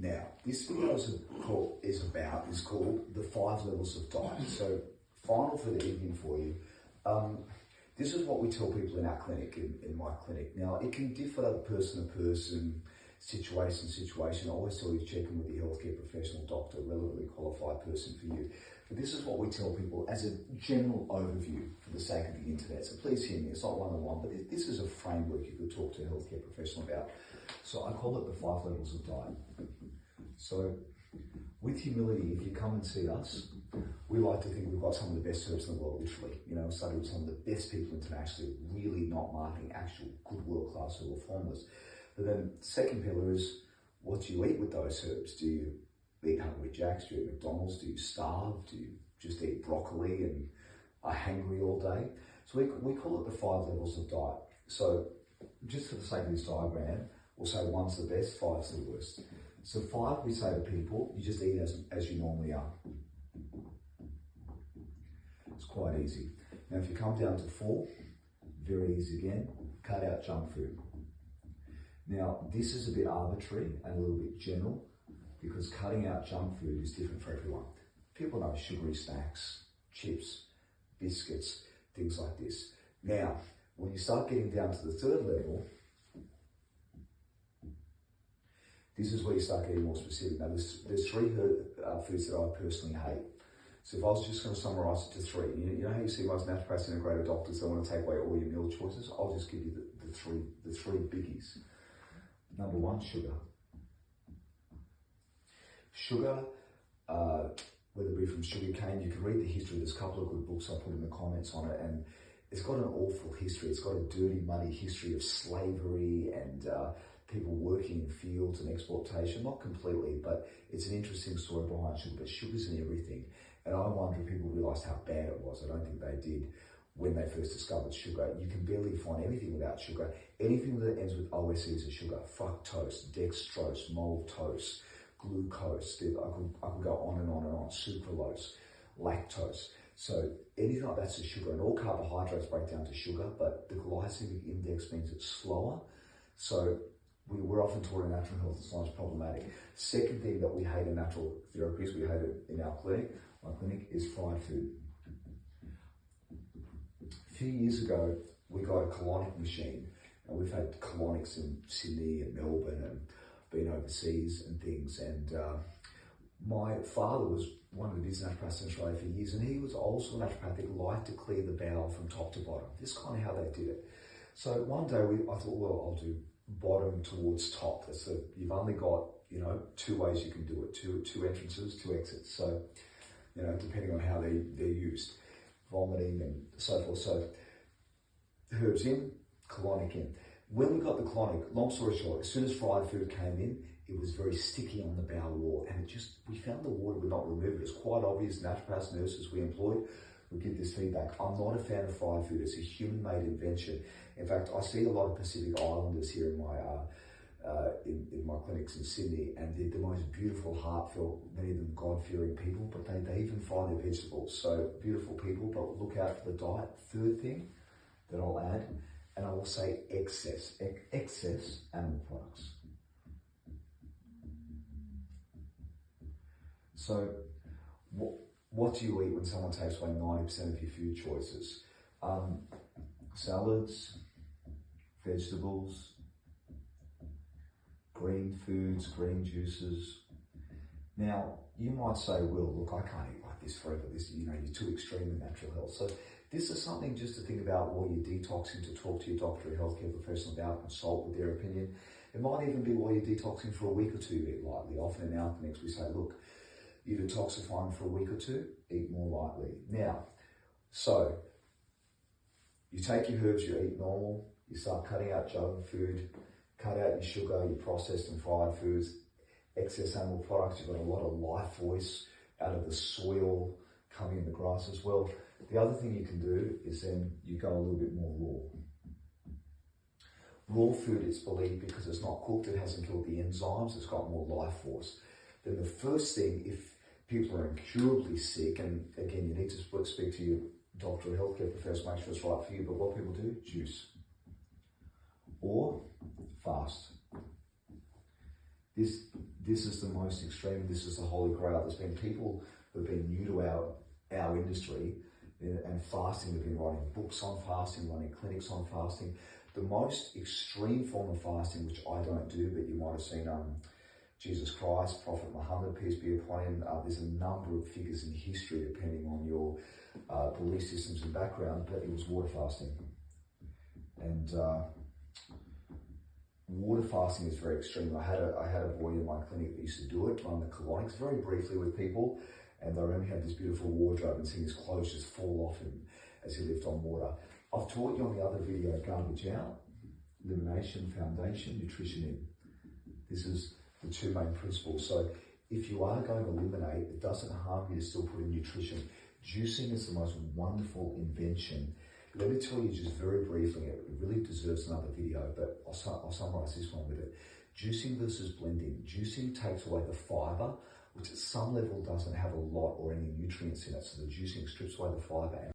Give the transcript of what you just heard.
Now, this video is called The 5 Levels of Diet. So, final for the evening for you. This is what we tell people in our clinic, in my clinic. Now, it can differ person to person, situation to situation. I always tell you to check in with your healthcare professional, doctor, relevantly qualified person for you. But this is what we tell people as a general overview for the sake of the internet. So please hear me, it's not one-on-one, but this is a framework you could talk to a healthcare professional about. So I call it the 5 levels of diet. So with humility, if you come and see us, we like to think we've got some of the best herbs in the world, literally. You know, studied with some of the best people internationally, really not marketing actual good world-class herbal formulas. But then the second pillar is, what do you eat with those herbs? Do you eat Hungry Jacks? Do you eat McDonald's? Do you starve? Do you just eat broccoli and are hangry all day? So we call it the 5 levels of diet. So just for the sake of this diagram, we'll say 1's the best, 5's the worst. So 5, we say to people, you just eat as you normally are. It's quite easy. Now if you come down to 4, very easy again, cut out junk food. Now this is a bit arbitrary and a little bit general because cutting out junk food is different for everyone. People know sugary snacks, chips, biscuits, things like this. Now, when you start getting down to the 3rd level, this is where you start getting more specific. Now, there's 3 foods that I personally hate. So if I was just going to summarize it to 3, you know how you see most naturopaths, integrated doctors, they want to take away all your meal choices? I'll just give you the three biggies. Number 1, sugar. Sugar, whether it be from sugar cane, you can read the history. There's a couple of good books I put in the comments on it, and it's got an awful history. It's got a dirty, muddy history of slavery and people working in fields and exploitation. Not completely, but it's an interesting story behind sugar. But sugar's in everything. And I wonder if people realised how bad it was. I don't think they did when they first discovered sugar. You can barely find anything without sugar. Anything that ends with OSE is a sugar. Fructose, dextrose, maltose, glucose. I could go on and on and on. Sucralose, lactose. So anything like that's a sugar. And all carbohydrates break down to sugar, but the glycemic index means it's slower. So we're often taught in natural health it's not as problematic. Second thing that we hate in natural therapies, we hate it in our clinic, my clinic, is fried food. A few years ago, we got a colonic machine, and we've had colonics in Sydney and Melbourne and been overseas and things. And my father was one of the business naturopaths in Australia for years, and he was also a naturopath that liked to clear the bowel from top to bottom. This is kind of how they did it. So one day I thought, well, I'll do bottom towards top. You've only got, 2 ways you can do it, two entrances, 2 exits. So, depending on how they're used, vomiting and so forth. So herbs in, colonic in. When we got the colonic, long story short, as soon as fried food came in, it was very sticky on the bowel wall, and we found the water would not remove it. It's quite obvious. Naturopaths, nurses we employed would give this feedback. I'm not a fan of fried food. It's a human-made invention. In fact, I see a lot of Pacific Islanders here in my clinics in Sydney, and they're the most beautiful, heartfelt, many of them God-fearing people, but they even fry their vegetables. So beautiful people, but look out for the diet. 3rd thing that I'll add, and I will say excess animal products. So what do you eat when someone takes away 90% of your food choices? Salads, vegetables, green foods, green juices. Now, you might say, well, look, I can't eat like this forever. You're too extreme in natural health. So this is something just to think about while you're detoxing, to talk to your doctor or healthcare professional about, consult with their opinion. It might even be while you're detoxing for a week or 2, eat lightly. Often in our clinics, we say, look, you're detoxifying for a week or 2, eat more lightly. Now, so you take your herbs, you eat normal, you start cutting out junk food, cut out your sugar, your processed and fried foods, excess animal products. You've got a lot of life force out of the soil coming in the grass as well. The other thing you can do is then you go a little bit more raw. Raw food, it's believed, because it's not cooked, it hasn't killed the enzymes, it's got more life force. Then the first thing, if people are incurably sick, and again, you need to speak to your doctor or healthcare professional, make sure it's right for you, but what people do, juice. Or fast. This is the most extreme. This is the holy grail. There's been people who have been new to our industry and fasting. Have been writing books on fasting, running clinics on fasting. The most extreme form of fasting, which I don't do, but you might have seen Jesus Christ, Prophet Muhammad, peace be upon him. There's a number of figures in history, depending on your belief systems and background, but it was water fasting. And water fasting is very extreme. I had a boy in my clinic that used to do it, run the colonics very briefly with people, and they only had this beautiful wardrobe and seeing his clothes just fall off him as he lived on water. I've taught you on the other video, garbage out, elimination, foundation, nutrition in. This is the two main principles. So if you are going to eliminate, it doesn't harm you to still put in nutrition. Juicing is the most wonderful invention. Let me tell you just very briefly, it really deserves another video, but I'll summarize this one with it. Juicing versus blending. Juicing takes away the fiber, which at some level doesn't have a lot or any nutrients in it. So the juicing strips away the fiber